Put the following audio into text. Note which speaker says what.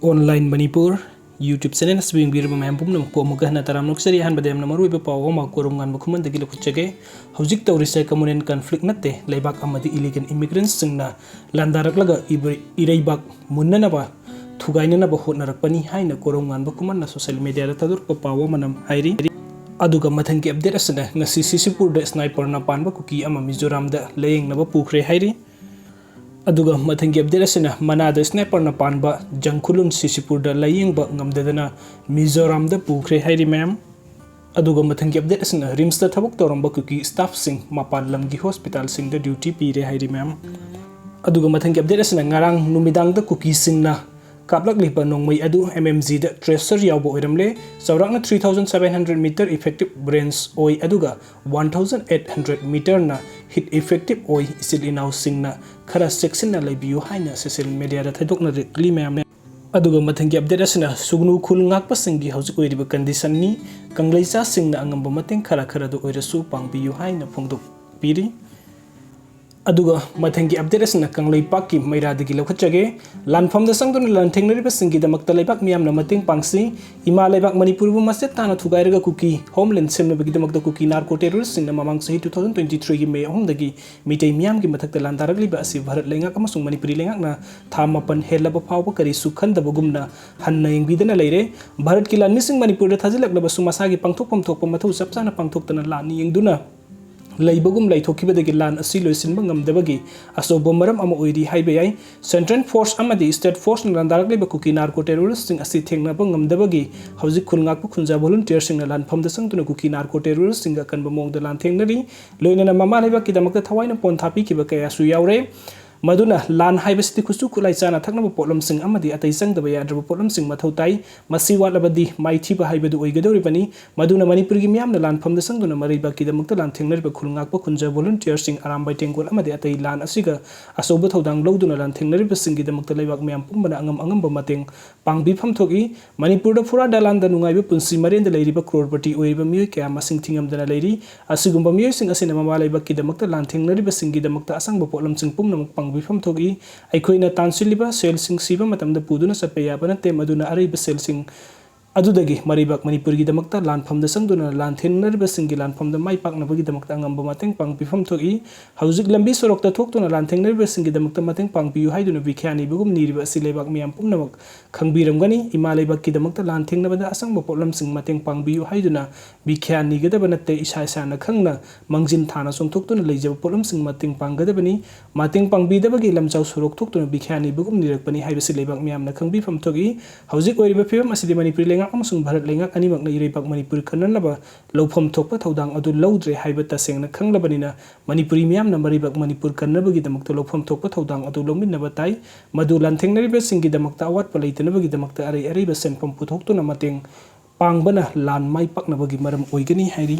Speaker 1: Online Manipur YouTube channel swing bir mam pum nam po muga na taram nok seri han badem na maru be pawo ma korum ngan bukuman dagi lokchage hojik tawrisa communal conflict natte leibak amadi illegal immigrants singna landarak laga ireibak munna ba thugaina na ba hotnarak pani haina korum ngan bukuman na social media da tadur pawo manam hairi aduga mathang ki update asna ngasi sisipur da sniper na panba kuki ama mizoram da leyeng na ba pukre hairi aduga mathangi update asina manada sniper na panba jangkhulun sisipur da layengba ngamdadana mizoram da pukre hairi ma'am aduga mathangi update asina rims da thabak toramba kuki staff sing mapan lamgi hospital sing da duty pire hairi ma'am aduga mathangi update asina ngarang numidang da kuki sing na kaplak lipa nongmai adu mmz da tracer yawbo oiramle sawrakna 3700 meter effective range oi aduga 1800 meter na hit effective oi isil inaw singna khara section na laibiu haina social media da thaidokna rekli mayamne aduga mathangi update asina sugnu khul ngakpa singi hauji oiriba condition ni kangleisa singna angamba mateng khara do oirasu pangbiu haina phongdok piri aduga mathangi update asina kanglei pakki maira dagi lokachage lanfam da sangdun lan thengnari ba singi da makta leibak miyam na mateng pangsi ima leibak manipur bu maset tana thugairaga kuki homeland semna bagi da makta kuki narco terrorist singna mamang sahi 2023 gi me hom dagi mitei miyam gi mathak da lan darak liba asi bharat lengak amasung manipuri lengak na thamapan helaba phawba kari sukhan da bagumna hanna yengbidana leire bharat ki lan mising manipur da thajilak laba sumasa gi pangthok pamthok mathu sapsana pangthok tana lan yengduna laibagum laithokibadagi lan asi loisinba ngamdabagi asobo maram ama oiri haibe yai central force amadi state force na landarak leba kuki narco terrorist sing asi thengnaba ngamdabagi hauji khulngak khunja volunteer sing na lan phamda sangtuna kuki narco terrorist sing kan ba mong da lan thengnari loinana mama leba kidamakta thawaina pon thapi kiba kaya su yaure maduna lan haibasti kusu kulai chana thakna polom sing amadi atai sang da ya drbo polom sing mathau tai masi walabadi maithi ba haibadu oigadori pani maduna manipur gi miam na lan pham da sang duna mari ba ki da mukta lan thengnar ba khulngak ba khunja volunteer sing aram bai tengkol amadi atai lan asiga asoba thodang loduna lan thengnar ba sing gi da mukta laibak miam pum bana angam ba mateng pangbi pham thogi manipur da pura dalan da nungai ba punsi maren da leiri ba crorepati oiba mioi kya masing thingam da leiri asigum ba mioi sing asina mama laibak ki da mukta lan thengnar ba sing gi da mukta asang ba polom sing pum na bifam thogi aikoina tansiliba selsing siba matamda puduna satpe yabana te maduna ariba selsing adudagi maribak manipur gi damakta lanfam da sangduna lan thennar ba singi lanfam da mai pak na bagi damakta angamba mateng pang bifam thogi hauzik lambi sorok ta thoktuna lan thennar ba singi damakta mateng pang biu haiduna bikhani bugum niriba silebak miyam pumnamak khangbiram gani imalai bak ki damakta lan thengna bada asang ba problem sing mateng pang biu haiduna bikhani gada banate isa isa na khangna mangjin thana som thoktuna leijaba problem sing mateng pang gada bani mateng pang bi da bagi lamchau sorok thoktuna bikhani bugum nirak bani haiba silebak miyam na khangbi fam thogi hauzik oiriba phibam asidi manipur lengak amasung bharat lengak animak na ireibak manipur khananaba lawpham thokpa thodang adu lawdre haiba tasengna khanglabanina manipuri miyam na maribak manipur khanabagi damakta lawpham thokpa thodang adu lawminaba tai madu lan thengnariba singi damakta awat palaitanabagi damakta arai ba senpam puthoktuna mateng pangbana lan mai paknabagi maram oigani hairi